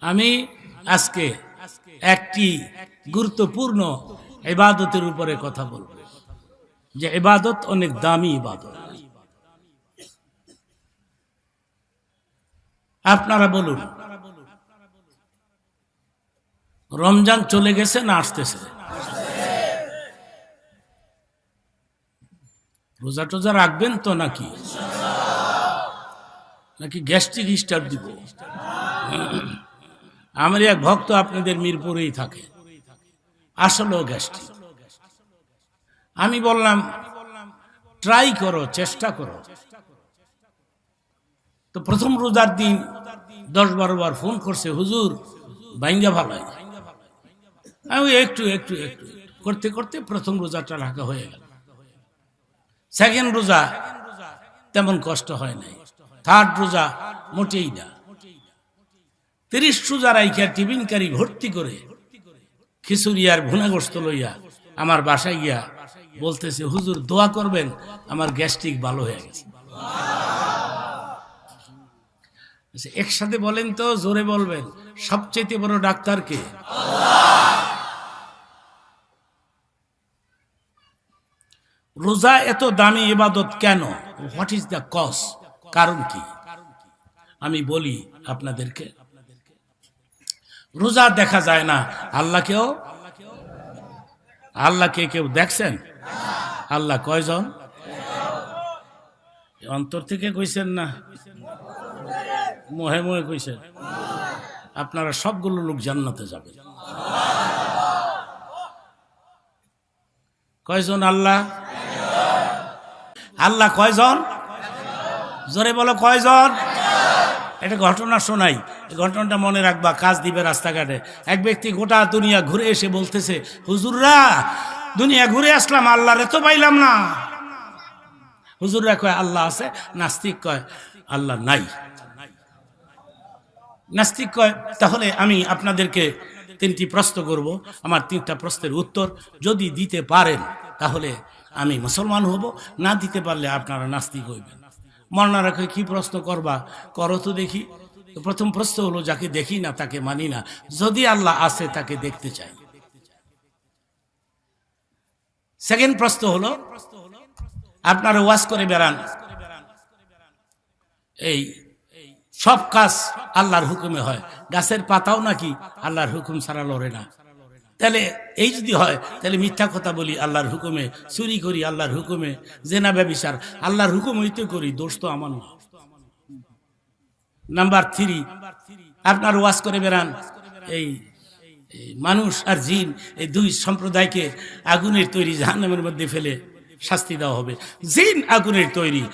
আমি আজকে একটি গুরুত্বপূর্ণ ইবাদতের উপরে কথা বলবো, যে ইবাদত অনেক দামি ইবাদত। আপনারা বলুন, রমজান চলে গেছে না আসতেছে? রোজা টোজা রাখবেন তো নাকি নাকি গ্যাস্ট্রিক স্টার দিব? আমার এক ভক্ত আপনাদের মিরপুরেই থাকে, আসলেও গ্যাস্ট্রিক। আমি বললাম ট্রাই করো, চেষ্টা করো। তো প্রথম রোজার দিন 10-12 বার ফোন করছে, হুজুর ভাঙ্গা ভালাই। আমি একটু একটু একটু করতে করতে প্রথম রোজাটা রাখা হয়ে গেল। সেকেন্ড রোজা তেমন কষ্ট হয় নাই, থার্ড রোজা মোটেই না। 30 রোজা রাইখা টিফিন কারি ভর্তি করে খিচুড়ি আর ভুনাগোস্ত লইয়া আমার বাসায় গিয়া বলতেছে, হুজুর দোয়া করবেন, আমার গ্যাস্ট্রিক ভালো হয়ে গেছে। একসাথে বলেন তো, জোরে বলবেন, সবচেয়ে বড় ডাক্তার কে? রোজা এত দামি ইবাদত কেন? What is the cause? কারণ কি? আমি বলি আপনাদেরকে। রোজা দেখা যায় না, আল্লাহকে কেউ দেখছেন? আল্লাহ কয়জন? অন্তর থেকে কইছেন না মোহে মোহে কইছেন? আপনারা সবগুলো লোক জান্নাতে যাবেন। কয়জন আল্লাহ? আল্লাহ কয়জন? জোরে বলো, কয়জন? একটা ঘটনা শোনাই, ঘটনাটা মনে রাখবা, কাজ দিবে। রাস্তাঘাটে এক ব্যক্তি গোটা দুনিয়া ঘুরে এসে বলতেছে, হুজুররা দুনিয়া ঘুরে আসলাম, আল্লাহরে তো পাইলাম না। হুজুররা কয় আল্লাহ আছে, নাস্তিক কয় আল্লাহ নাই। নাস্তিক কয় তাহলে আমি আপনাদেরকে 3টি প্রশ্ন করব, আমার 3টা প্রশ্নের উত্তর যদি দিতে পারেন তাহলে আমি মুসলমান হব, না দিতে পারলে আপনারা নাস্তিক হইবেন। মনে রাখে কি প্রশ্ন করবা, করো তো দেখি। তো প্রথম প্রশ্ন হলো, যাকে দেখি না তাকে মানি না, যদি আল্লাহ আছে তাকে দেখতে চাই। সেকেন্ড প্রশ্ন হলো, আপনারা ওয়াজ করে বেড়ান, এই সব কাজ আল্লাহর হুকুমে হয়, গাছের পাতাও নাকি আল্লাহর হুকুম ছাড়া লড়ে না। তাহলে এই যদি হয়, তাহলে মিথ্যা কথা বলি আল্লাহর হুকুমে, চুরি করি আল্লাহর হুকুমে, জেনা ব্যভিচার আল্লাহর হুকুম হইতে করি, দোষ তো আমার না। নাম্বার 3, আপনার ওয়াজ করে বেড়ান এই মানুষ আর জিন, এই 2 সম্প্রদায়কে আগুনের তৈরি জাহান্নামের মধ্যে ফেলে শাস্তি দেওয়া হবে। জিন আগুনের তৈরি,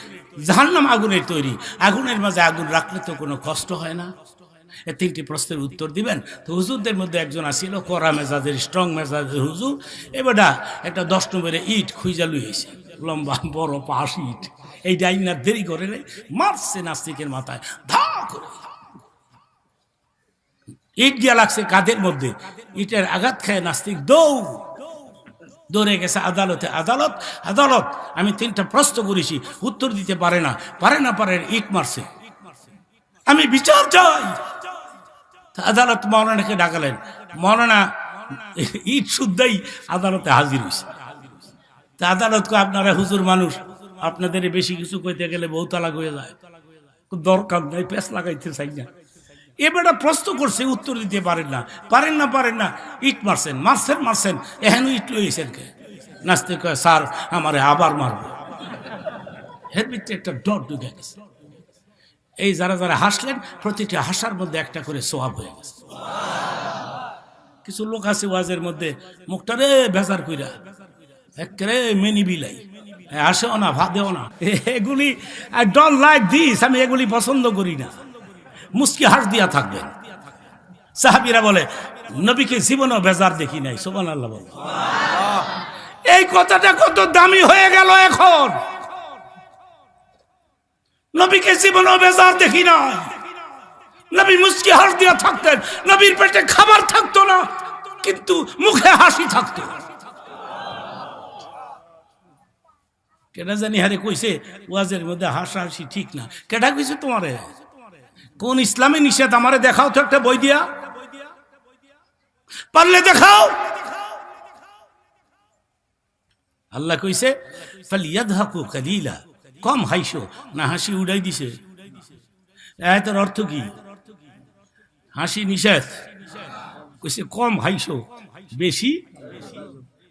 জাহান্নাম আগুনের তৈরি, আগুনের মাঝে আগুন রাখলে তো কোনো কষ্ট হয় না। এই 3টি প্রশ্নের উত্তর দিবেন। তো হুজুরদের মধ্যে একজন আসিল, কড়া মেজাজের, স্ট্রং মেজাজের হুজুর। এবারটা একটা 10 নম্বরের ইট খুঁজা লুইছে, লম্বা বড় 5 ইট। এই ডাইনার দেরি করে নেই, মারছে নাস্তিকের মাথায়, ধা করে ইট গিয়া লাগছে কাঁধের মধ্যে। ইটের আঘাত খায় নাস্তিক দৌড়ে গেছে আদালতে। আদালত আদালত আমি 3টা প্রশ্ন করেছি, উত্তর দিতে পারে না, ইট মারছে, আমি বিচার চাই। আদালত মৌলানাকে ডাকালেন, মৌলানা ইট শুদ্ধাই আদালতে হাজির হয়েছে। তা আদালতকে, আপনারা হুজুর মানুষ, আপনাদের বেশি কিছু কইতে গেলে বহু তালাক হয়ে যায়, দরকার নাই, পেঁচ লাগাইতে চাই না। এবারে প্রশ্ন করছে, উত্তর দিতে পারেন না, ইট মারছেন, এহেন ইট লইছেন কে? নাচতে কয়, স্যার আমারে আবার মারবে। এর ভিতরে একটা ডর ঢুকে গেছে। এই যারা যারা হাসলেন, প্রতিটি হাসার মধ্যে একটা করে সোয়াব হয়ে গেছে। কিছু লোক আছে ওয়াজের মধ্যে মুখটা রে বেজার কইরা একেবারে মেনি বিলাই, আসেও না, ভাদেও না। এগুলি আই ডোন্ট লাইক দিস, আমি এগুলি পছন্দ করি না। মুস্কি হাস দিয়া থাকবেন। সাহাবীরা বলে, নবীকে জীবনেও বেজার দেখি নাই। সুবহানাল্লাহ বলে। এই কথাটা কত দামি হয়ে গেল এখন। নবীকে জীবনেও বেজার দেখি নাই। নবী মুস্কি হাস দিয়া থাকতেন, নবীর পেটে খাবার থাকতো না, কিন্তু মুখে হাসি থাকতো। কেডা জানি হারে কইছে ওয়াজের মধ্যে হাসাহাসি ঠিক না। কেডা কইছে তোমারে? কোন ইসলামে নিষেধ? আমারে দেখাও তো একটা বই দিয়া। পারলে দেখাও। আল্লাহ কইছে ফালিয়াদহাকু কালিলা, কম হাসো না হাসি উড়াই দিছে। এর অর্থ কি? হাসি নিষেধ, কইছে কম হাসো, বেশি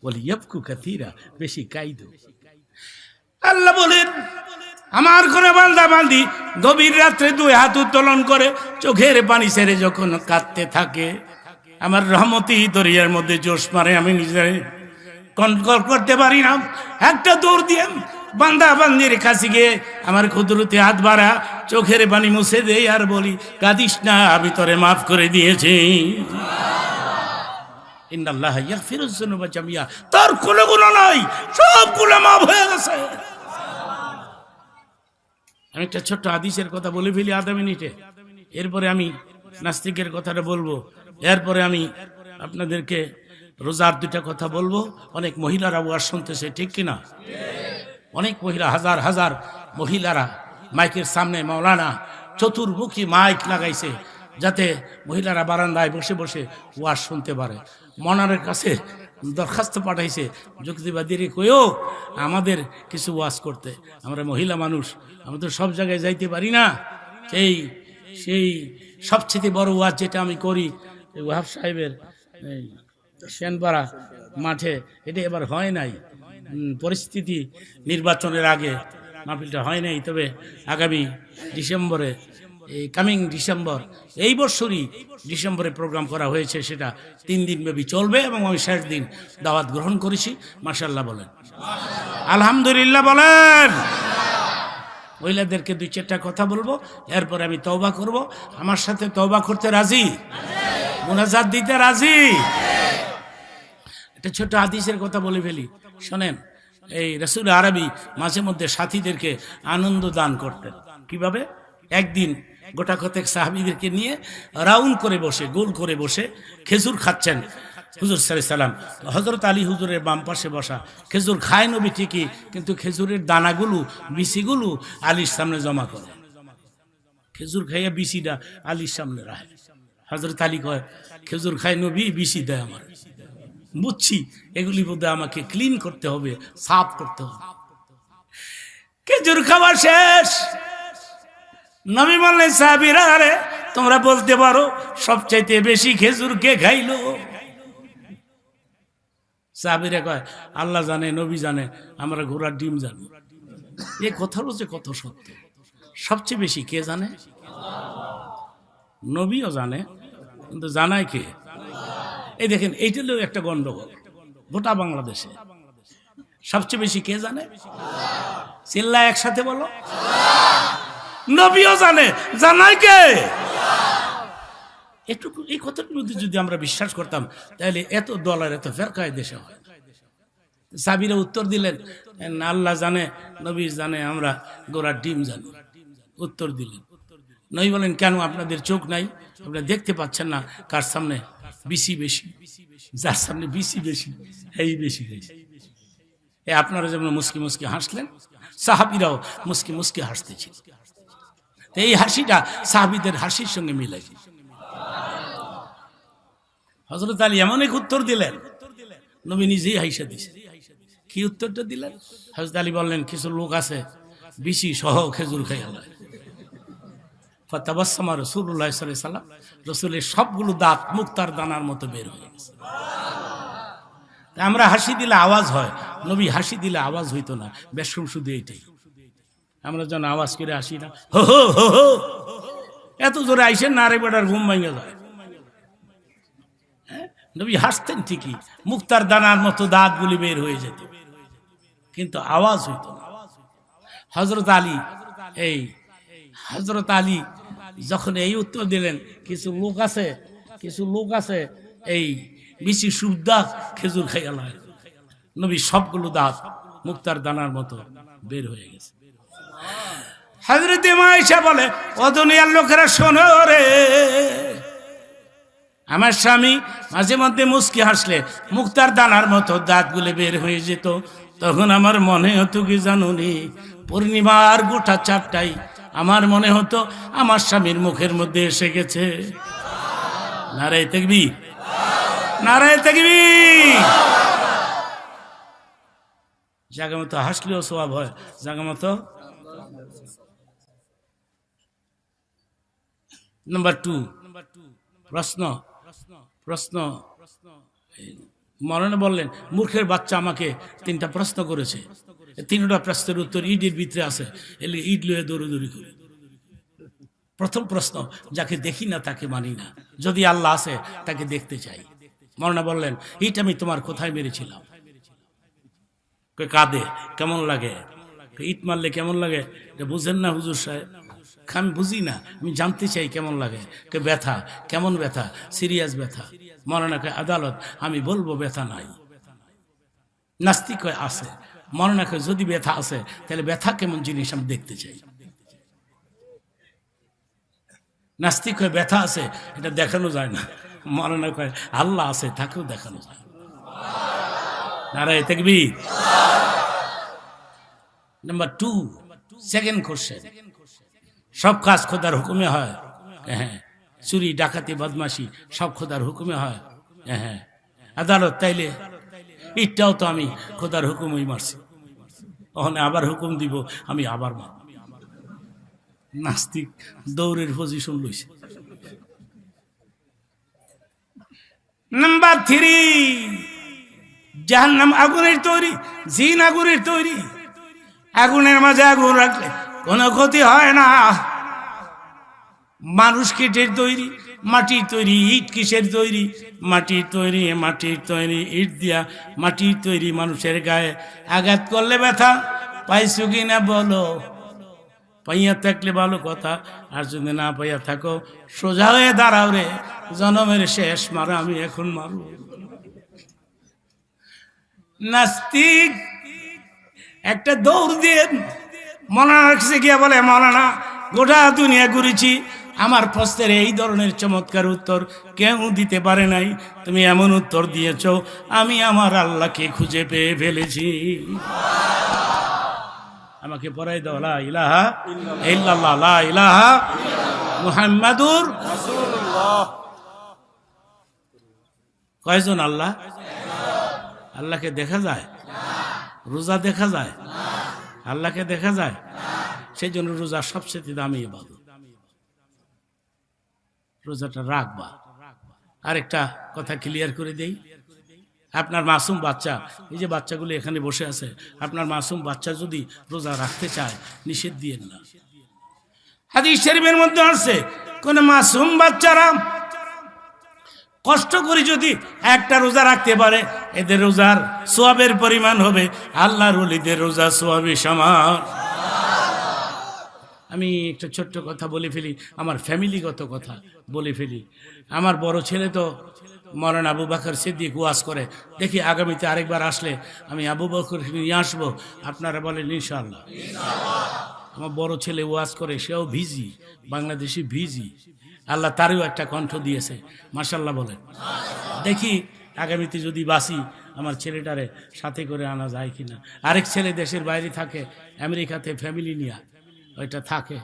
ওয়ালিয়াবকু কাসীরা, বেশি কাইদো। আল্লাহ বলেন আমার কোন বান্দা বান্দি গভীর রাত্রে দুই হাত উত্তোলন করে চোখের পানি ছেড়ে যখন কাঁদতে থাকে, আমার রহমতি দরিয়ার মধ্যে জোশ মারে, আমি নিজে কন্ট্রোল করতে পারি না। একটা দৌড় দিয়ে বান্দা বান্দির কাছে গিয়ে আমার কুদরতে হাত বাড়া চোখের পানি মুছে দেই আর বলি কাঁদিস না, আমি তোরে মাফ করে দিয়েছি। ইন্নাল্লাহ ইয়াগফিরুয যুনুবা জামিয়া, তার কোনো গুনাহ নাই, সব গুনাহ মাফ হয়ে গেছে। আমি একটা ছোট্ট হাদিসের কথা বলে ফেলি আধা মিনিটে, এরপরে আমি নাস্তিকের কথাটা বলবো, এরপরে আমি আপনাদেরকে রোজার দুইটা কথা বলবো। অনেক মহিলারা ওয়াজ শুনতেছে, ঠিক কিনা? অনেক মহিলা, হাজার হাজার মহিলারা মাইকের সামনে, মাওলানা চতুর্মুখী মাইক লাগাইছে যাতে মহিলারা বারান্দায় বসে বসে ওয়াজ শুনতে পারে। মনারের কাছে দরখাস্ত পাঠাইছে, যুক্তিবাদীরে কইও আমাদের কিছু ওয়াজ করতে, আমরা মহিলা মানুষ, আমরা তো সব জায়গায় যাইতে পারি না। সেই সবচেয়ে বড় ওয়াজ যেটা আমি করি ওয়াহাব সাহেবের সেনপাড়া মাঠে, এটা এবার হয় নাই, পরিস্থিতি নির্বাচনের আগে মাহফিলটা হয় নাই। তবে আগামী ডিসেম্বরে, এই কামিং ডিসেম্বর, এই বছরই ডিসেম্বরে প্রোগ্রাম করা হয়েছে, সেটা 3 দিন ব্যাপী চলবে এবং আমি শেষ দিন দাওয়াত গ্রহণ করেছি। মাশাআল্লাহ বলেন, আলহামদুলিল্লাহ বলেন। মহিলাদেরকে 2-4টা কথা বলবো, এরপরে আমি তওবা করব। আমার সাথে তওবা করতে রাজি? মুনাজাত দিতে রাজি? একটা ছোট হাদিসের কথা বলে ফেলি, শোনেন। এই রাসূল আরবি মাঝে মধ্যে সাথীদেরকে আনন্দ দান করতেন। কিভাবে? একদিন গোটা কতেক সাহাবীদেরকে নিয়ে রাউন্ড করে বসে, গোল করে বসে খেজুর খাচ্ছেন হুজুর সাল্লাল্লাহু আলাইহি সাল্লাম। হযরত আলী হুজুরের বাম পাশে বসা। খেজুর খায় নবী ঠিকই, কিন্তু খেজুরের দানাগুলো, বিচিগুলো আলীর সামনে জমা করে। খেজুর খাইয়া বিচিটা আলীর সামনে রাখে। হযরত আলী কয়, খেজুর খায় নবী, বিচি দেয় আমার। বুঝছি এগুলি বোধহয় আমাকে ক্লিন করতে হবে, সাফ করতে হবে। খেজুর খাওয়া শেষ, নবী বললেন সাহাবীরা, আরে তোমরা বলতে পারো সবচাইতে বেশি খেজুর কে খাইলো? সাহাবীরা কয়, আল্লাহ জানে, নবী জানে, আমরা ঘোড়ার ডিম জানি। এই কথাটা যে কত সত্য। সবচেয়ে বেশি কে জানে? নবীও জানে, কিন্তু জানায় কে? এই দেখেন, এইটাও একটা গন্ডগোল গোটা বাংলাদেশে। সবচেয়ে বেশি কে জানে? চিল্লা একসাথে বলো। নবীও জানে, জানায় কে? একটু এই কথার মধ্যে যদি আমরা বিশ্বাস করতাম, তাহলে এত দলের এত ফেরকায় দেশে হয়। সাহাবীরা উত্তর দিলেন, আল্লাহ জানে, নবী জানে, আমরা গোড়ার ডিম জানি। উত্তর দিলেন। নবী বলেন, কেন আপনাদের চোখ নাই? আপনারা দেখতে পাচ্ছেন না কার সামনে বিসি বেশি? যার সামনে বিসি বেশি, এই বেশি বেশি। আপনারা যেমন মুস্কি মুস্কি হাসলেন, সাহাবীরাও মুস্কি মুস্কি হাসতেছিল। এই হাসিটা সাহাবীদের হাসির সঙ্গে মিলে। হযরত আলী এমন এক উত্তর দিলেন, নবী নিজেই হাসা দিছে। কি উত্তরটা দিলেন? হযরত আলী বললেন, কিছু লোক আছে বিসি সহ খেজুর খাইয়া লয়। ফাতাবাসসামা রাসূলুল্লাহ সাল্লাল্লাহু আলাইহি ওয়াসাল্লাম, রাসূলের সবগুলো দাঁত মুক্তার দানার মতো বের হয়ে গেছে। আমরা হাসি দিলে আওয়াজ হয়, নবী হাসি দিলে আওয়াজ হইতো না। বেশরম শুধু এইটাই, আমরা যেন আওয়াজ করে হাসি না, হো হো হো হো, এত জোরে আইসেন না, আরে বেটার ঘুম ভাঙে যায়। নবী হাসতেন ঠিকই, মুক্তার দানার মতো দাঁতগুলি বের হয়ে যেত, কিন্তু আওয়াজ হইতো না। হযরত আলী যখন এই উত্তর দিলেন, কিছু লোক আছে এই বিচি সুদ্ধা খেজুর খাইয়া লয়, নবী সবগুলো দাঁত মুক্তার দানার মতো বের হয়ে গেছে। হযরত আয়েশা বলে, ও দুনিয়ার লোকেরা শোনো রে, আমার স্বামী মাঝে মধ্যে মুস্কি হাসলে মুক্তার দানার মতো দাঁতগুলো বের হয়ে যেত। তখন আমার মনে হতো কি জানুনি, পূর্ণিমার গোটা চাপটাই আমার মনে হতো আমার স্বামীর মুখের মধ্যে এসে গেছে। নারে তাকবীর। নারায়ে তাকবীর। জায়গা মতো হাসলেও সওয়াব হয়, জায়গা মতো। নাম্বার 2 প্রশ্ন প্রশ্ন মরণে বললেন, মূর্খের বাচ্চা আমাকে 3টা প্রশ্ন করেছে, 3টা প্রশ্নের উত্তর ইটের ভিতরে আছে, এলে ইট লয়ে দৌড়ি করে। প্রথম প্রশ্ন, যাকে দেখি না তাকে মানি না, যদি আল্লাহ আছে তাকে দেখতে চাই। মরণে বললেন, ইট আমি তোমার কোথায় মেরেছিলাম? কাঁদে, কেমন লাগে? ইট মারলে কেমন লাগে এটা বুঝেন না হুজুর সাহেব? আমি বুঝি না, আমি জানতে চাই কেমন লাগে। ব্যথা, কেমন ব্যথা? সিরিয়াস ব্যথা। মরণে কয় আদালত, আমি বলবো ব্যথা নাই। নাস্তিক কয় আছে। মরণে কয় যদি ব্যথা আছে তাহলে ব্যথা কেমন জিনিস আমি দেখতে চাই। নাস্তিক কয় ব্যথা আছে, এটা দেখানো যায় না। মরণে কয় আল্লাহ আছে, তাকেও দেখানো যায়। নারায়ে তাকবীর। নাম্বার 2 সেকেন্ড কোশ্চেন, সব কাজ খোদার হুকুমে হয়? হ্যাঁ। চুরি, ডাকাতি, বদমাশি সব খোদার হুকুমে হয়? হ্যাঁ। আদালত, তাইলে ইটটাও তো আমি খোদার হুকুমই মারছি, ওখানে আবার হুকুম দিব, আমি আবার মারব। নাস্তিক দৌড়ের পজিশন লইছে। নাম্বার 3 জাহান্নাম আগুনের তৈরি, জিন আগুনের তৈরি। আগুনের মাঝে আগুন রাখলে কোনো ক্ষতি হয় না। মানুষ কিসের তৈরি? মাটির তৈরি। ইট কিসের তৈরি? মাটির তৈরি। মাটির তৈরি ইট দিয়া, মাটির তৈরি মানুষের গায়ে আঘাত করলে ব্যথা পাইছো কিনা বলো? পাইয়া থাকলে ভালো কথা, আর যদি না পাইয়া থাকো সোজা হয়ে দাঁড়াও রে, জনমের শেষ মারা আমি এখন মারব। নাস্তিক একটা দৌড় দিয়ে মৌলানার কাছে গিয়ে বলে, মৌলানা গোটা দুনিয়া ঘুরেছি, আমার প্রশ্নের এই ধরনের চমৎকার উত্তর কেউ দিতে পারে নাই, তুমি এমন উত্তর দিয়েছ, আমি আমার আল্লাহকে খুঁজে পেয়ে ফেলেছি। আমাকে পড়াই দাও, লা ইলাহা ইল্লাল্লাহ, লা ইলাহা মুহাম্মাদুর রাসূলুল্লাহ। কয়জন আল্লাহ? আল্লাহকে দেখা যায়? রোজা দেখা যায়? আল্লাহকে দেখা যায়? সেই জন্য রোজা সবচেয়ে দামি ইবাদত। রোজাটা রাখবা। আরেকটা কথা ক্লিয়ার করে দেই, আপনার মাসুম বাচ্চা, এই যে বাচ্চাগুলো এখানে বসে আছে, আপনার মাসুম বাচ্চা যদি রোজা রাখতে চায়, নিষেধ দিয়েন না। হাদিস শরীফের মধ্যে আছে, কোন মাসুম বাচ্চারা কষ্ট করে যদি একটা রোজা রাখতে পারে, এদের রোজার সওয়াবের পরিমাণ হবে আল্লাহর ওলিদের রোজা সওয়াবে সমান। আমি একটা ছোট্ট কথা বলে ফেলি, আমার ফ্যামিলিগত কথা বলে ফেলি। আমার বড় ছেলে তো মৌলানা আবু বকর সিদ্দিক ওয়াজ করে, দেখি আগামীতে আরেকবার আসলে আমি আবু বকর নিয়ে আসবো, আপনারা বলেন ইনশাআল্লাহ। আমার বড় ছেলে ওয়াজ করে, সেও ভিজি, বাংলাদেশি ভিজি, আল্লাহ তারও একটা কণ্ঠ দিয়েছে, মাশাআল্লাহ বলেন। দেখি আগামীতে যদি বাসি, আমার ছেলেটারে সাথে করে আনা যায় কিনা। আরেক ছেলে দেশের বাইরে থাকে, আমেরিকাতে ফ্যামিলি নিয়ে, ওইটা থাকে,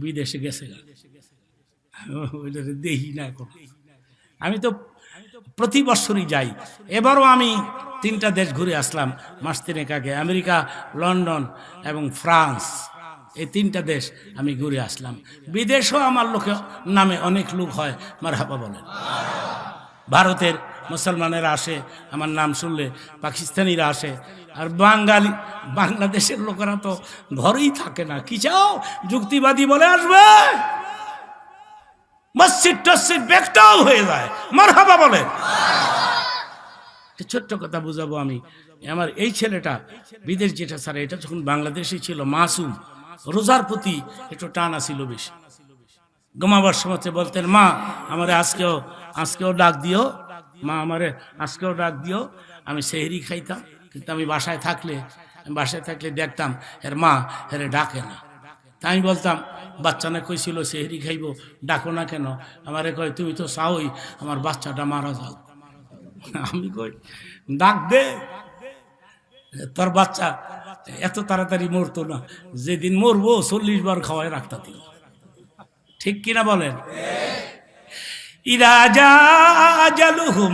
বিদেশে গেছে, ওইটা দেখি না এখন। আমি তো প্রতি বছরই যাই, এবারও আমি 3টা দেশ ঘুরে আসলাম মাস 3 আগে, আমেরিকা, লন্ডন এবং ফ্রান্স, এই 3টা দেশ আমি ঘুরে আসলাম। বিদেশেও আমার লোকে নামে অনেক লোক হয়, মারহাবা বলেন। ভারতের মুসলমানেরা আসে আমার নাম শুনলে, পাকিস্তানিরা আসে, আর বাঙালি বাংলাদেশের লোকেরা তো ঘরেই থাকে না, কি চাও যুক্তিবাদী বলে আসবে, মসজিদ টসজিদ বেকটাও হয়ে যায়, মারহাবা বলেন। ছোট্ট কথা বুঝাবো আমি, আমার এই ছেলেটা বিদেশ যেটা স্যার, এটা যখন বাংলাদেশে ছিল, মাসুম, রোজার প্রতি একটু টানা ছিল বেশি। ঘুমাবার সময় বলতেন, মা আমারে আজকেও ডাক দিও, মা আমারে আজকেও ডাক দিও, আমি সেহরি খাইতাম, কিন্তু আমি বাসায় থাকলে দেখতাম এর মা হেরে ডাকে না। তাই আমি বলতাম, বাচ্চা না কইছিল সেহরি খাইব, ডাকো না কেন? আমারে কয়, তুমি তো চাওই আমার বাচ্চাটা মারা যাও। আমি কই, ডাক দে, তোর বাচ্চা এত তাড়াতাড়ি মরতো না, যেদিন মরবো 40 বার খাওয়াই রাখতা। ঠিক কিনা বলেন? ইযা জাআ আজালুহুম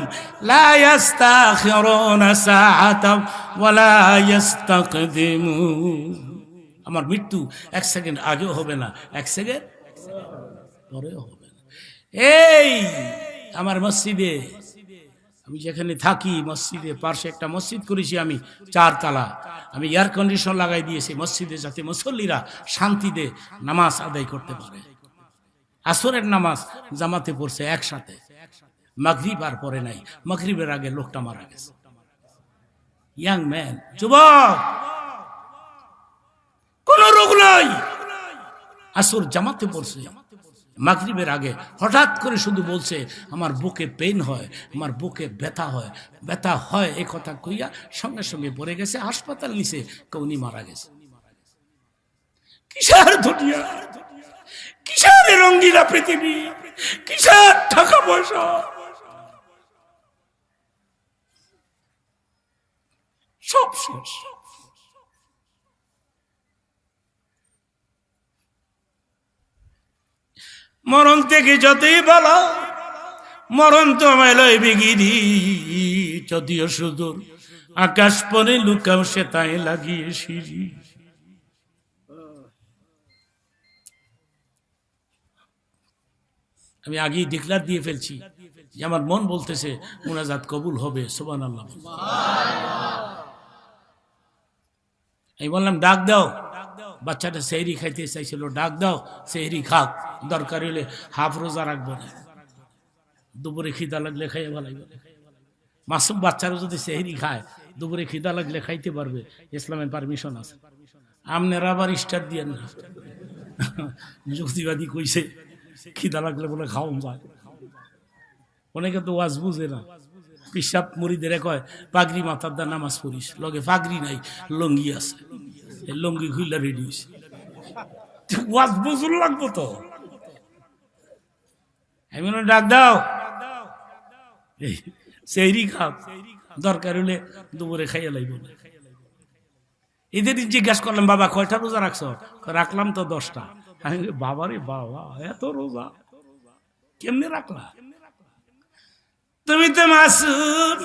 লা ইস্তাখিরুনা সাআতাও ওয়া লা ইস্তাকদিমুন। আমার মৃত্যু এক সেকেন্ড আগেও হবে না, এক সেকেন্ড পরেও হবে না। এই আমার মসজিদে, আমি যেখানে থাকি মসজিদে পাশে একটা মসজিদ করেছি আমি, 4 তালা। আমি এয়ার কন্ডিশন লাগাই দিয়েছি মসজিদে, যাতে মুসল্লিরা শান্তিতে নামাজ আদায় করতে পারে। আসরের নামাজ জামাতে পড়ছে একসাথে, মাগরিব আর পরে নাই, মাগরিবের আগে লোকটা মারা গেছে। ইয়াং ম্যান, যুবক, কোন রোগ নাই, আসর জামাতে পড়ছে, মাগরিবের আগে হঠাৎ করে শুধু বলছে আমার বুকে পেইন হয়, আমার বুকে ব্যথা হয়, ব্যথা হয়, এই কথা কইয়া সঙ্গে সঙ্গে পড়ে গেছে, হাসপাতাল নিছে, উনি মারা গেছে। কিসের দুনিয়া, কিসের রঙ্গিলা পৃথিবী, কিসের টাকা পয়সা, সব শেষ। মরণ থেকে যতই বলো, মরণ তো আমায় লইবে গিরি, যদিও সুদূর আকাশ পরে লুকাও সে তাই লাগিয়ে সিঁড়ি। আমি আগেই ডিক্লার দিয়ে ফেলছি যে আমার মন বলতেছে মুনাজাত কবুল হবে। সুবহানাল্লাহ। আমি বললাম ডাক দাও, বাচ্চাটা সেহরি খাইতে চাইছিল, ডাক দাও সেহরি খাক, দরকার হলে হাফ রোজা রাখবো না, দুপুরে খিদা লাগলে খাইয়ে ভালাই। মাসুম বাচ্চারা যদি সেহরি খায়, দুপুরে খিদা লাগলে খাইতে পারবে, ইসলামের পারমিশন আছে। আপনারা আবার স্টার দিয়েন না, যুক্তিবাদী কইছে খিদা লাগলে বলে খাওয়ান যায়। অনেকে তো ওয়াজ বুঝে না, পিসাব মুড়িদের কয় পাগড়ি মাথার দা নামাজ পড়িস, লগে পাগড়ি নাই, লঙ্গি আছে, লঙ্গি খুইলা রেডি হইছে। ওয়াজ বুঝুন লাগবো তো। আমি ডাক দাও সেহরি খাও, দরকার হলে দুপুরে খাইয়া লাইব। এদের জিজ্ঞাসা করলাম বাবা কয়টা রোজা রাখছো? রাখলাম তো 10টা। আমি বাবারে বাবা, এত রোজা কেমনে রাখলা? তুমি তো মাসুম,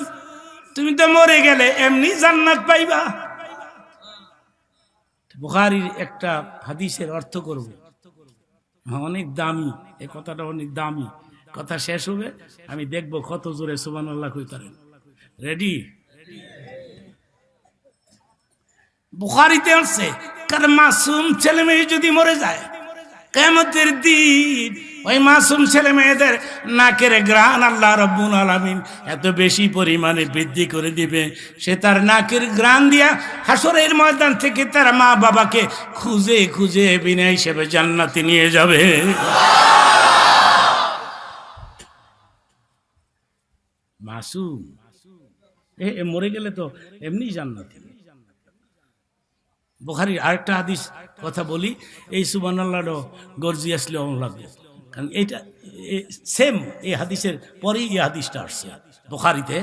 তুমি তো মরে গেলে এমনি জান্নাত পাইবা। বুখারীর একটা হাদিসের অর্থ করব, অনেক দামি, এই কথাটা অনেক দামি। কথা শেষ হবে, আমি দেখব কত জোরে সুবহানাল্লাহ কইতারেন। রেডি? বুখারীতে আছে, কারণ মাসুম ছেলে মেয়ে যদি মরে যায় কিয়ামতের দিন, ওই মাসুম ছেলে মেয়েদের নাকের ঘ্রাণ আল্লাহ রাব্বুল আলামিন এত বেশি পরিমাণে বৃদ্ধি করে দিবে, সে তার নাকের ঘ্রাণ দিয়া হাসরের ময়দান থেকে তার মা বাবাকে খুঁজে খুঁজে বিনা হিসেবে জান্নাতে নিয়ে যাবে। মাসুম মরে গেলে তো এমনি জান্নাতি। বুখারীর আরেকটা হাদিস কথা বলি, এই সুবহানাল্লাহ গর্জি আসলে অমন লাগবে, কারণ এইটা সেম এই হাদিসের পরেই এই হাদিসটা আসছে বুখারীতে।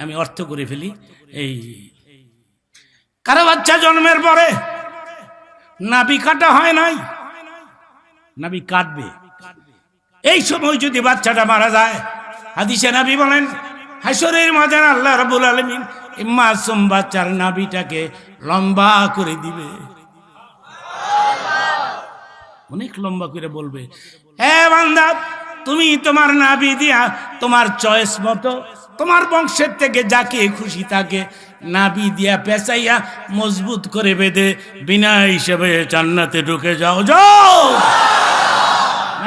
আমি অর্থ করে ফেলি। এই কারো বাচ্চা জন্মের পরে নাভি কাটা হয় নাই, নাভি কাটবে, এই সময় যদি বাচ্চাটা মারা যায়, হাদিসে নবী বলেন হাসরের ময়দানে আল্লাহ রাব্বুল আলামিন মাসুম বাচ্চার নাভিটাকে লম্বা করে দিবে, অনেক লম্বা করে বলবে, হে বান্দা তুমি তোমার নাভি দিয়া তোমার চয়েস মতো তোমার বংশের থেকে যাকে খুশি থাকে নাভি দিয়া পেঁচাইয়া মজবুত করে বেঁধে বিনা হিসেবে জান্নাতে ঢুকে যাও। যাও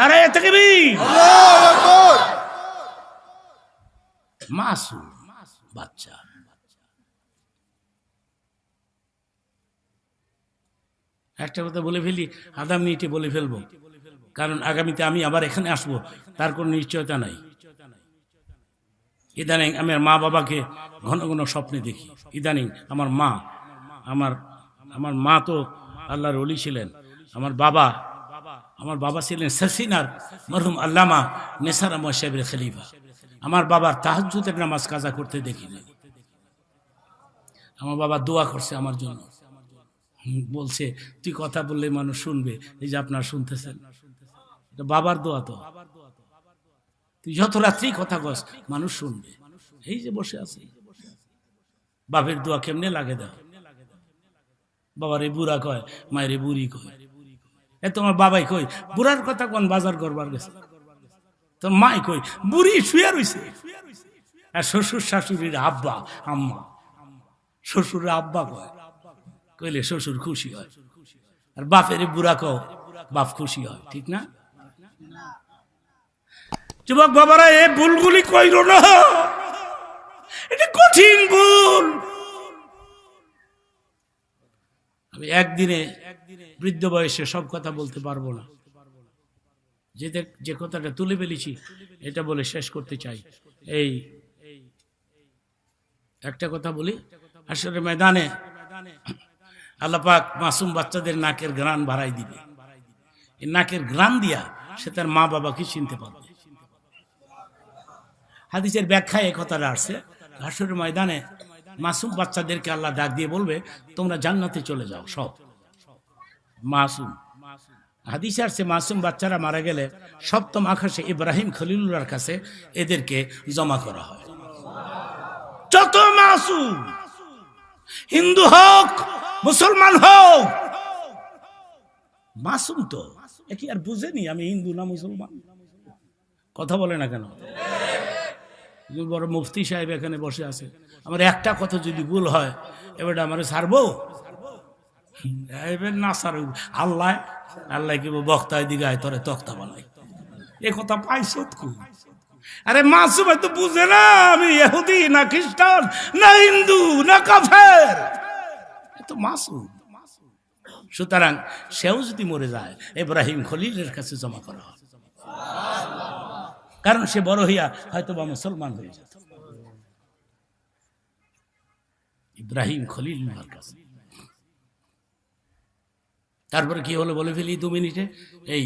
আরে তাকবীর, আল্লাহু আকবার। মাসুম বাচ্চা, একটা কথা বলে ফেলি, আধা মিনিটে বলে ফেলবো, কারণ আগামীতে আমি আবার এখানে আসবো তার কোনো নিশ্চয়তা নাই। ইদানিং আমার মা বাবাকে ঘন ঘন স্বপ্নে দেখি। ইদানিং আমার মা তো আল্লাহর ওলি ছিলেন। আমার বাবা ছিলেন সাসিনার মরহুম আল্লামা নেসার আহমদ সাহেবের খলিফা। আমার বাবার তাহাজ্জুদের নামাজ কাজা করতে দেখি না। আমার বাবা দোয়া করছে আমার জন্য, বলছে তুই কথা বললে মানুষ শুনবে, এই যে আপনার শুনতেছেন, বাবার দোয়া তো। তুই যত রাত্রি কথা কস মানুষ শুনবে। এই যে বসে আছে, বাপের দোয়া কেমনে লাগে দাও। বাবারে বুড়া কয়, মায়েরে বুড়ি কয়। এ তোমার বাবাই কই বুড়ার কথা কোন বাজার করবার গেছে, তোর মাই কই বুড়ি শুয়ে রইছে। আর শ্বশুর শাশুড়ির আব্বা আম্মা, শ্বশুরের আব্বা কয়, কইলে শ্বশুর খুশি হয়। আর বাপের বুড়া কও, বাপ খুশি হয়। ঠিক না? যুবক বাবারা, এই ভুলগুলি কইল না, এটা কঠিন ভুল। আমি একদিনে বৃদ্ধ বয়সে সব কথা বলতে পারবো না। যে কথাটা তুলে ফেলেছি এটা বলে শেষ করতে চাই। এই একটা কথা বলি, আসলে ময়দানে আল্লাহ পাক মাসুম বাচ্চাদের নাকের ঘ্রাণ বাড়াই দিবে। এই নাকের ঘ্রাণ দিয়া সে তার মা বাবাকে চিনতে পারবে। হাদিসের ব্যাখ্যায় এই কথাটা আসছে, হাসরের ময়দানে মাসুম বাচ্চাদেরকে আল্লাহ ডাক দিয়ে বলবে, তোমরা জান্নাতে চলে যাও সব। মাসুম হাদিসে আসছে, মাসুম বাচ্চারা মারা গেলে সপ্তম আকাশে ইব্রাহিম খলিলুল্লাহর কাছে এদেরকে জমা করা হয়। যত মাসুম, হিন্দু হোক মুসলমান হোক, মাসুম তো কি আর বুঝেনি আমি হিন্দু না মুসলমান? কথা বলে না কেন? বড় মুফতি সাহেব এখানে বসে আছে, আমার একটা কথা যদি ভুল হয় এবার আমার ছাড়বো না? ছাড় আল্লাহ আল্লাহ কি বক্তায় দিঘায় তোরে তক্তা বানাই, এ কথা পাইছ? আরে মাসুম তো বুঝে না আমি ইহুদি না খ্রিস্টান না হিন্দু না কাফের, তো মাসুম। সুতরাং সেও যদি মরে যায় ইব্রাহিম খলিলের কাছে জমা করা হয়, কারণ সে বড় হইয়া হয়তো বা মুসলমান হয়ে যেত। ইব্রাহিম খলিলুল্লাহর কাছে। তারপরে কি হলো বলে ফেলি 2 মিনিটে। এই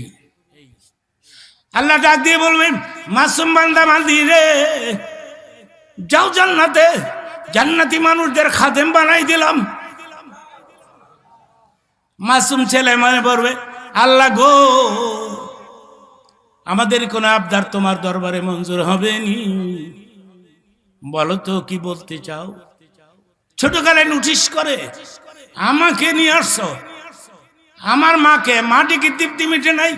আল্লাহ ডাক দিয়ে বলবেন, মাসুম বান্দা বান্দি রে, যাও জান্নাতে, জান্নাতি মানুষদের খাদেম বানাই দিলাম। মাসুম ছেলে মনে পড়বে, আল্লাহ গো আমাদের কোন আবদার তোমার দরবারে মঞ্জুর হবে নি, বলো তো কি বলতে চাও? ছোটকালে নোটিশ করে আমাকে নিয়ে আসছো, আমার মাকে মাটিকে তৃপ্তি মিটে নাই,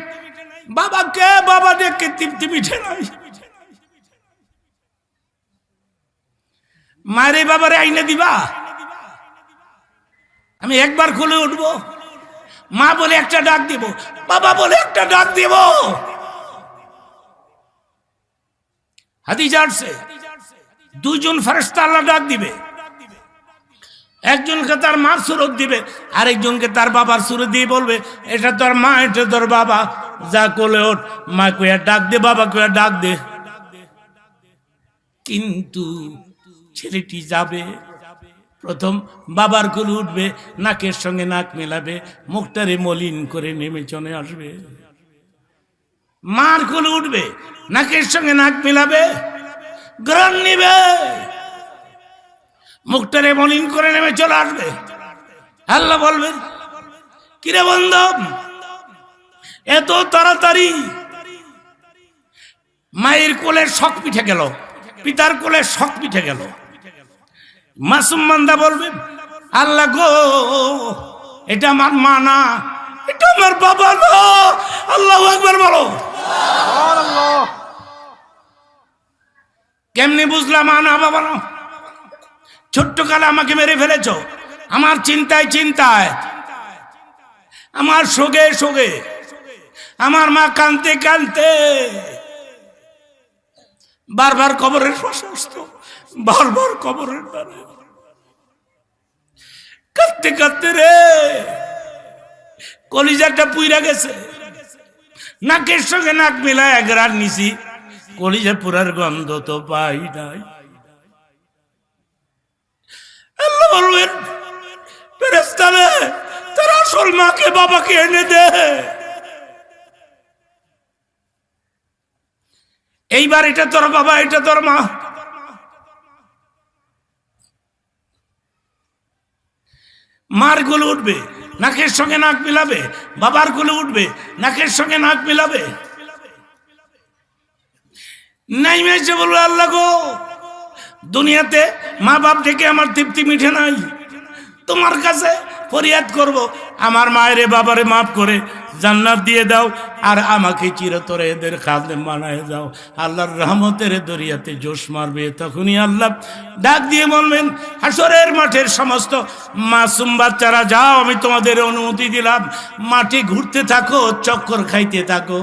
বাবাকে বাবা দেখে তৃপ্তি মিটে নাই, মারে বাবারে আইনে দিবা? আমি একবার খুলে উঠবো, মা বলে একটা ডাক দিব, বাবা বলে একটা ডাক দিব। হাদিস আসছে 2 জন ফেরেশতা আল্লাহ ডাক দিবে, একজনকে তার মার সুরত দিবে, আরেকজনকে তার বাবার সুরত দিয়ে বলবে, এটা তোর মা, এটা তোর বাবা, যা কোলে ওঠ, মা কইয়া ডাক দে, বাবা কইয়া ডাক দে। কিন্তু ছেলেটি যাবে, প্রথম বাবার কোলে উঠবে, নাকের সঙ্গে নাক মেলাবে, মুখটারে মলিন করে নেমে চলে আসবে। মার কোলে উঠবে, নাকের সঙ্গে নাক মেলাবে, গ্রহণ নিবে, মুখটারে মলিন করে নেমে চলে আসবে। আল্লাহ বলবেন, কিরে বন্ধু এত তাড়াতাড়ি? মায়ের কোলের শখ পিঠে গেল, পিতার কোলের শখ পিঠে গেল। মাসুম বান্দা বলবে, আল্লাহ গো এটা আমার মা না, এটা আমার বাবা না। আল্লাহু আকবার বলো। কেমনে বুঝলাম মা না বাবা না? ছোট্ট কালে আমাকে মেরে ফেলেছ, আমার চিন্তায় চিন্তায়, আমার শোকে শোকে, আমার মা কাঁদতে কাঁদতে বারবার কবরের পাশে আসতো, বারবার কবরের দ্বারে কাঁদতে কাঁদতে রে কলিজাটা পুইরা গেছে, নাকের সঙ্গে নাক মিলায় একরার নিছি, কলিজা পুরার গন্ধ তো পাই নাই। আল্লাহ বলবেন, ফেরেশতা রে তোর আসল মাকে বাবাকে এনে দে। এইবার এটা তোর বাবা, এটা তোর মা। মার কোলে উঠবে, নাকের সঙ্গে নাক মিলাবে, বাবার কোলে উঠবে, নাকের সঙ্গে নাক মিলাবে। নাইমে এসে বলবো, আল্লাহ গো, দুনিয়াতে মা বাপ থেকে আমার তৃপ্তি মিঠে নাই, তোমার কাছে ফরিয়াদ করব, আমার মায়েরে বাবারে মাফ করে জান্নাত দিয়ে দাও, আর আমাকে চিরতরে এদের খাদেম বানায় দাও। আল্লাহর রহমতের দরিয়াতে জোশ মারবে। তখনই আল্লাহ ডাক দিয়ে বলবেন, হাসরের মাঠের সমস্ত মাসুম বাচ্চারা যাও, আমি তোমাদের অনুমতি দিলাম, মাঠে ঘুরতে থাকো, চক্কর খাইতে থাকো,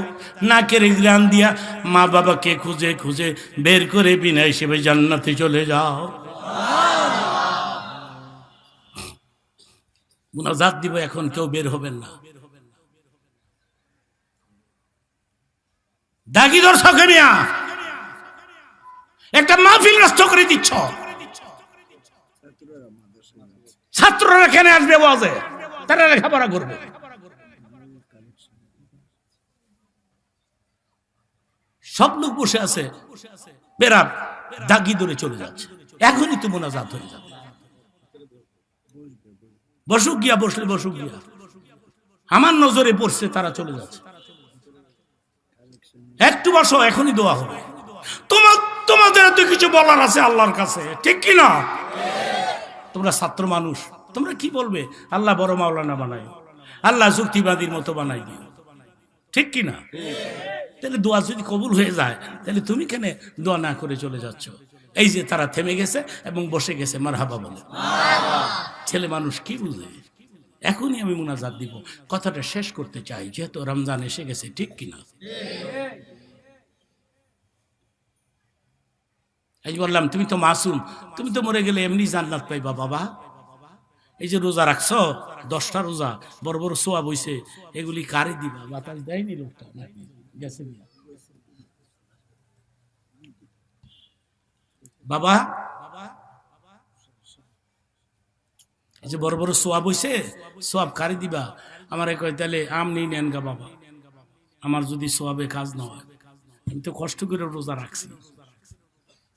নাকের গ্রান দিয়া মা বাবাকে খুঁজে খুঁজে বের করে বিনা হিসেবে জান্নাতে চলে যাও। মুনাজাত দিব, এখন কেউ বের হবেন না। দাগি দর্শক মিয়া, একটা মাহফিল নষ্ট করে দিচ্ছ। ছাত্ররা এখানে আসবে, ওয়াজে তারা লেখাপড়া করবে। সব লোক বসে আছে, বেরাব দাগি ধরে চলে যাচ্ছে। এখনই তো মুনাজাত হয়ে যাবে। বসুক গিয়া, বসলে বসুক গিয়া, আমার নজরে পড়ছে, তারা চলে যাচ্ছে। একটু বসো, এখনই দোয়া হবে। তোমাদের তো কিছু বলার আছে আল্লাহর কাছে, ঠিক কি না? তোমরা ছাত্র মানুষ, তোমরা কি বলবে? আল্লাহ বড় মাওলানা বানাই, আল্লাহ যুক্তিবাদীর মতো বানাই দিও, ঠিক কি না? তাহলে দোয়া যদি কবুল হয়ে যায়, তাহলে তুমি কেন দোয়া না করে চলে যাচ্ছ? এই যে তারা থেমে গেছে এবং বসে গেছে, মারহাবা বলে। ছেলে মানুষ কি বুঝে? এখনই আমি মুনাজাত দিব। কথাটা শেষ করতে চাই, যেহেতু রমজান এসে গেছে, ঠিক কিনা? এই বললাম, তুমি তো মাসুম, তুমি তো মরে গেলে এমনি জান্নাত পাইবা বাবা। এই যে রোজা রাখছো, 10টা রোজা, বড় বড় সোয়াব হইছে, এগুলি কারে দিবা? বাতাস দেয়নি লোকটা, গেছে বাবা। এই যে বড় বড় সোয়াব হইছে, সোয়াব কারে দিবা? আমার কয়, তাহলে আমনি নেন গা বাবা, আমার যদি সোয়াবে কাজ না হয়। আমি তো কষ্ট করে রোজা রাখছি।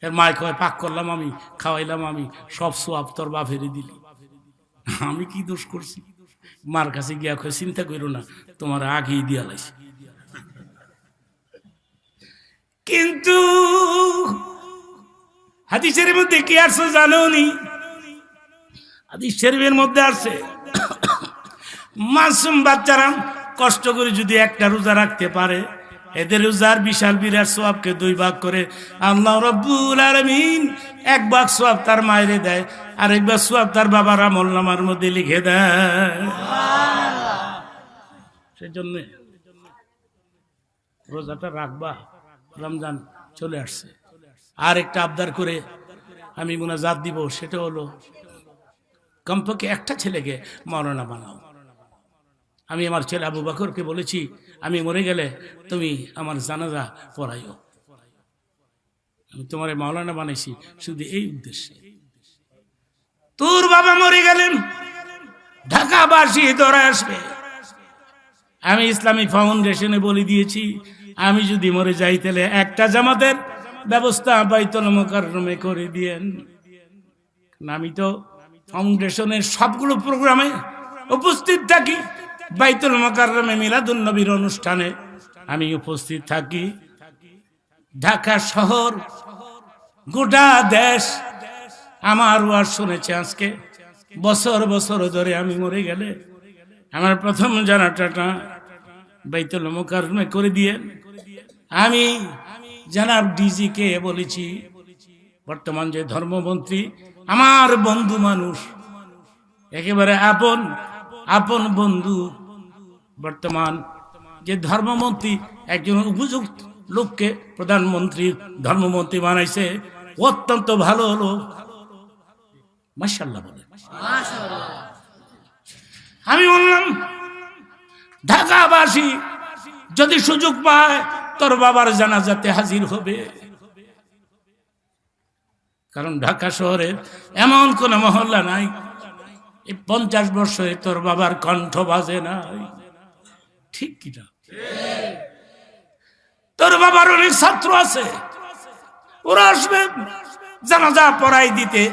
এর মায় কয়, পাক করলাম আমি, খাওয়াইলাম আমি, সব সোয়াব তোর বাপেরে দিলি, আমি কি দোষ করছি? মার কাছে গিয়া কয়, চিন্তা করো না, তোমার আগেই দিয়া লাইছি। কিন্তু হাদিসের মধ্যে কি আসছে জানো নি? হাদিস শরীফের মধ্যে আছে, মাসুম বাচ্চারা কষ্ট করে যদি একটা রোজা রাখতে পারে, এদের রোজার বিশাল বিরাট সওয়াবকে 2 ভাগ করে আল্লাহ রাব্বুল আলামিন 1 ভাগ সওয়াব তার মায়েরে দেয়, আর 1 ভাগ সওয়াব তার বাবার আমলনামার মধ্যে লিখে দেয়। সেজন্য রোজাটা রাখবা, রমজান চলে আসছে। আর একটা আবদার করে আমি মুনাজাত দিব, সেটা হলো কমপক্ষে একটা ছেলেকে মাওলানা বানাও। আমি আমার ছেলে আবু বকরকে বলেছি, আমি মরে গেলে তুমি আমার জানাজা পড়াইও। আমি তোমার মাওলানা বানাইছি শুধু এই উদ্দেশ্যে। তোর বাবা মরে গেলেন, ঢাকাবাসী ধরে আসবে। আমি ইসলামী ফাউন্ডেশনে বলে দিয়েছি, আমি যদি মরে যাই তাহলে একটা জামাতের ব্যবস্থা বাইতুল মুকাররমে করে দিয়েন। আমি তো ফাউন্ডেশনের সবগুলো প্রোগ্রামে উপস্থিত থাকি, বাইতুল মুকাররমে মিলাদুন নবীর অনুষ্ঠানে আমি উপস্থিত থাকি। ঢাকা শহর, গোটা দেশ আমার ওয়াজ শুনেছে। আজকে বছর বছর ধরে আমি মরে গেলে আমার প্রথম জানাজাটা বাইতুল মুকাররমে করে দিয়ে আমি জানাব ডিজি কে বলেছি, বর্তমান যে ধর্মমন্ত্রী, আমার বন্ধু মানুষ, একেবারে আপন আপন বন্ধু, বর্তমান যে ধর্মমন্ত্রী, একজন উপযুক্ত লোককে প্রধানমন্ত্রী ধর্মমন্ত্রী বানাইছে, অত্যন্ত ভালো লোক, মাশাআল্লাহ বলে। আমি বললাম, ঢাকাবাসী যদি সুযোগ পায় তোর বাবার জানাজাতে হাজির হবে, কারণ ঢাকা শহরে এমন কোন মহল্লা নাই এই 50 বছরে তোর বাবার কণ্ঠ বাজে নাই, ঠিক কিনা? তোর বাবার অনেক ছাত্র আছে, ওরা আসবে জানাজা পড়াই দিতে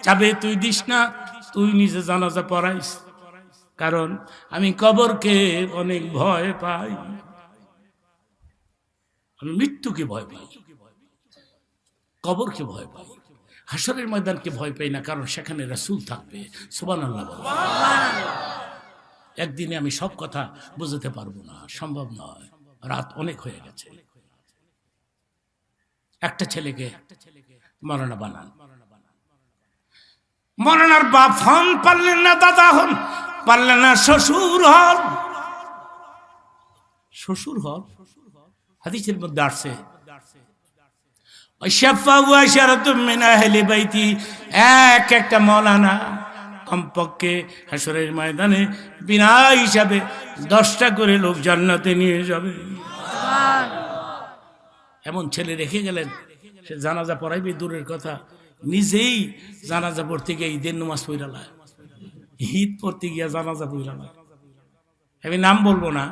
যাবে, তুই দিস না, তুই নিজে জানাজা পড়াইস। কারণ আমি কবরকে অনেক ভয় পাই, আমি মৃত্যুকে ভয় পাই। কবরকে ভয় পাই, হাসরের ময়দানকে ভয় পাই না, কারণ সেখানে রাসূল থাকবে। সুবহানাল্লাহ বলো। একদিনে আমি সব কথা বুঝতে পারবো না, সম্ভব নয়, রাত অনেক হয়ে গেছে। একটা ছেলেকে মৌলানা বানান, মৌলানার বাপ হন, পারলেন না দাদা হন, পারলেন না শ্বশুর হন। শ্বশুর হন, হাদিসের মধ্যে আসছে এক একটা মৌলানা কমপক্ষে হাসরের ময়দানে বিনা হিসাবে 10টা করে লোক জান্নাতে নিয়ে যাবে। এমন ছেলে রেখে গেলেন, সে জানাজা পড়াইবে দূরের কথা, নিজেই জানাজা পড়তে গিয়ে ঈদের নামাজ পড়ালায়, ঈদ পড়তে গিয়া জানাজা পড়ালায়। আমি নাম বলবো না,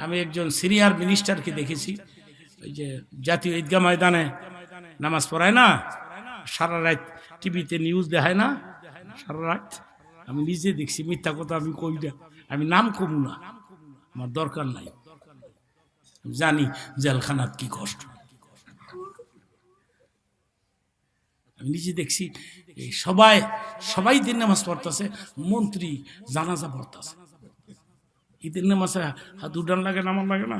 আমি একজন সিনিয়র মিনিস্টারকে দেখেছি, ওই যে জাতীয় ঈদগাহ ময়দানে নামাজ পড়ায় না, সারা রাত টিভিতে নিউজ দেখায় না, সারা রাত। আমি নিজে দেখছি, মিথ্যা কথা আমি কই না, আমি নাম কমু না, আমার দরকার নাই, জানি জেলখানাত কি কষ্ট। আমি নিজে দেখছি সবাই দিন নামাজ পড়তেছে, মন্ত্রী জানাজা পড়তেছে। ঈদের নামাজে হাত উডান লাগে না, আমার লাগে না,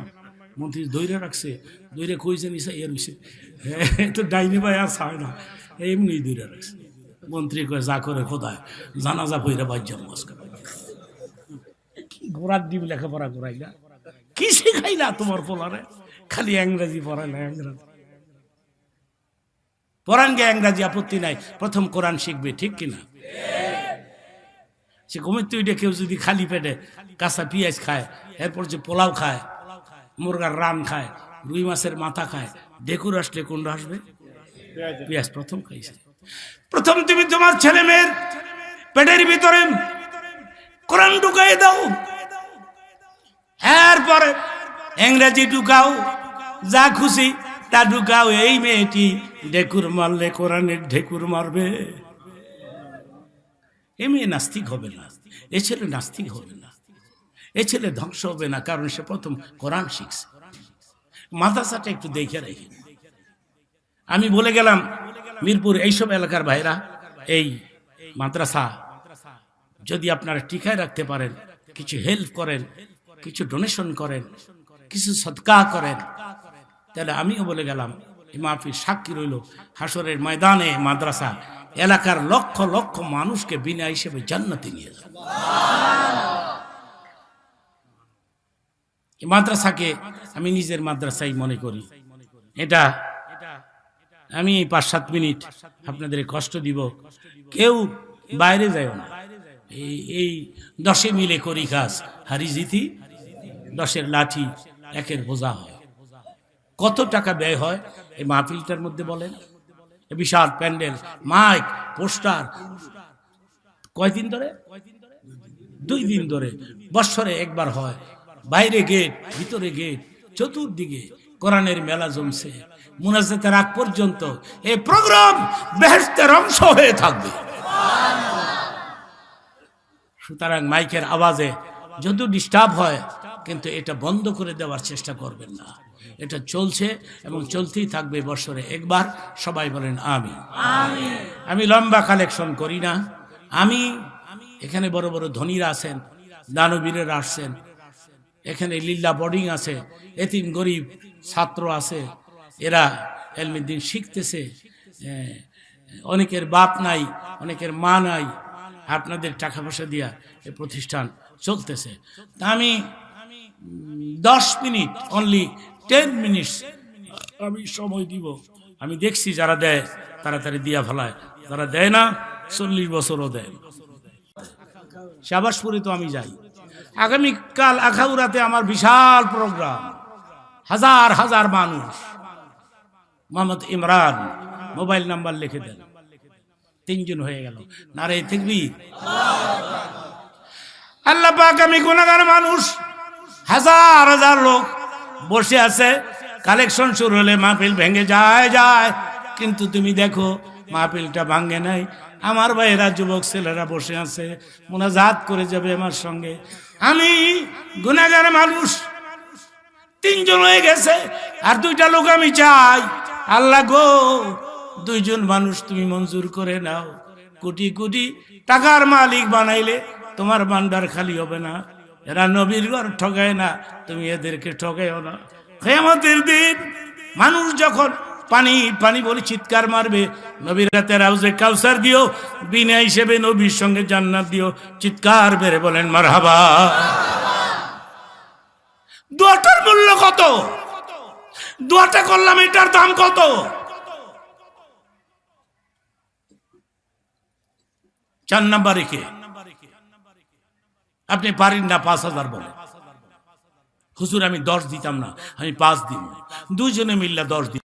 মন্ত্রী ধৈর্য রাখছে, ধৈর্য কইছে নিছে এর হইছে, তো ডাইনি ভাই আর ছাড়ে না, এমনি ধৈর্য রাখছে। মন্ত্রী কয়ে যা করে খোদায় জানাজা পইরা বাজ্যাম মস্কা, কি ঘোরার ডিম লেখাপড়া করাইলা, কি শিখাইলা তোমার পোলারে, খালি ইংরেজি পড়াইলা, ইংরেজি পড়ান গে, ইংরাজি আপত্তি নাই, প্রথম কোরআন শিখবে, ঠিক কিনা? সে কমিতে ওইটা কেউ যদি খালি পেটে কাঁচা পেঁয়াজ খায়, এরপর যে পোলাও খায়, মুরগার রান খায়, রুই মাছের মাথা খায়, ডেকুর আসলে কোনটা আসবে? পেঁয়াজ প্রথম খাইছে। প্রথম তুমি তোমার ছেলে মেয়ের পেটের ভিতরে কোরআন ঢুকাই দাও, এরপরে ইংরেজি ঢুকাও, যা খুশি তা ঢুকাও। এই মেয়েটি ঢেকুর মারলে কোরআনের ঢেকুর মারবে, এ মেয়ে নাস্তিক হবে না, এ ছেলে নাস্তিক হবে না, এ ছেলে ধ্বংস হবে না, কারণ সে প্রথম কোরআন শিখছে। মাদ্রাসাটা একটু দেখে রেখে, আমি বলে গেলাম মিরপুর এইসব এলাকার ভাইরা, এই মাদ্রাসা যদি আপনারা টিকায় রাখতে পারেন, কিছু হেল্প করেন, কিছু ডোনেশন করেন, কিছু সদকা করেন, তাহলে আমিও বলে গেলাম এই মাহফিল সাক্ষী রইল, হাসরের ময়দানে মাদ্রাসা এলাকার লক্ষ লক্ষ মানুষকে বিনা হিসেবে জান্নাতে নিয়ে যাবে। এই মাদ্রাসাকে আমি নিজের মাদ্রাসাই মনে করি। এটা আমি 5-7 মিনিট আপনাদের কষ্ট দিব, কেউ বাইরে যায় না, এই 10 মিলে করি কাজ, হারি জিতি 10-এর লাঠি 1-এর বোঝা হয়। কত টাকা ব্যয় হয় এই মাহফিলটার মধ্যে বলেন? বিশাল প্যান্ডেল, মাইক, পোস্টার, কয়দিন ধরে? 2 দিন ধরে, বছরে একবার হয়, বাইরে গেট, ভিতরে গেট, চতুর্দিকে কোরআনের মেলা জমছে। মুনাজাতের আগ পর্যন্ত এই প্রোগ্রাম বেহেশতের অংশ হয়ে থাকবে। সুতরাং মাইকের আওয়াজে যত ডিস্টার্ব হয়, কিন্তু এটা বন্ধ করে দেওয়ার চেষ্টা করবেন না, এটা চলছে এবং চলতেই থাকবে বছরে একবার। সবাই বলেন আমিন। আমি লম্বা কালেকশন করি না, আমি এখানে বড় বড় ধনীরা আছেন, দানবীরেরা আসছেন, এখানে লিল্লা বোর্ডিং আছে, এতিম গরিব ছাত্র আছে, এরা এলমে দ্বীন শিখতেছে, অনেকের বাপ নাই, অনেকের মা নাই, আপনাদের টাকা পয়সা দিয়া এই প্রতিষ্ঠান চলতেছে। তা আমি 10 মিনিট, অনলি 10 মিনিটস আমি সময় দিব। আমি দেখছি যারা দেয় তাড়াতাড়ি দিয়া ফেলায়, যারা দেয় না 40 বছরও দেয়। শাহবাজপুরে তো আমি যাই, আগামীকাল আখাউড়াতে আমার বিশাল প্রোগ্রাম, হাজার হাজার মানুষ। মোহাম্মদ ইমরান, মোবাইল নাম্বার লিখে দেন। 3 জন হয়ে গেল, নারে তাকবীর। আল্লাহ পাক, আমি গুনাহগার মানুষ, হাজার হাজার লোক বসে আছে, কালেকশন শুরু হলে মাহফিল ভেঙে যায়, কিন্তু তুমি দেখো মাহফিলটা ভাঙে নাই। আমার ভাইয়েরা, যুবক ছেলেরা বসে আছে, মুনাজাত করে যাবে আমার সঙ্গে। আমি গুনাহগার মানুষ, 3 জন হয়ে গেছে, আর 2টা লোক আমি চাই। আল্লাহ গো, দুইজন মানুষ তুমি মঞ্জুর করে নাও, কোটি কোটি টাকার মালিক বানাইলে তোমার ভান্ডার খালি হবে না। এরা নবীর ঘর ঠগায় না, তুমি এদেরকে ঠগাইও না। কিয়ামতের দিন মানুষ যখন পানি পানি বলে চিৎকার মারবে, নবীর হাতে হাউজে কাউসার দিও, বিনা হিসেবে নবীর সঙ্গে জান্নাত দিও, চিৎকার বেড়ে বলেন মারহাবা। দোয়াটার মূল্য কত? দোয়াটা করলাম, এটার দাম কত? 4 নাম্বারে কে? আপনি পারেন না 5000 বলে, হুজুর আমি 10 দিতাম না, আমি 5 দিব। দুইজনে মিল্লা 10 দিন।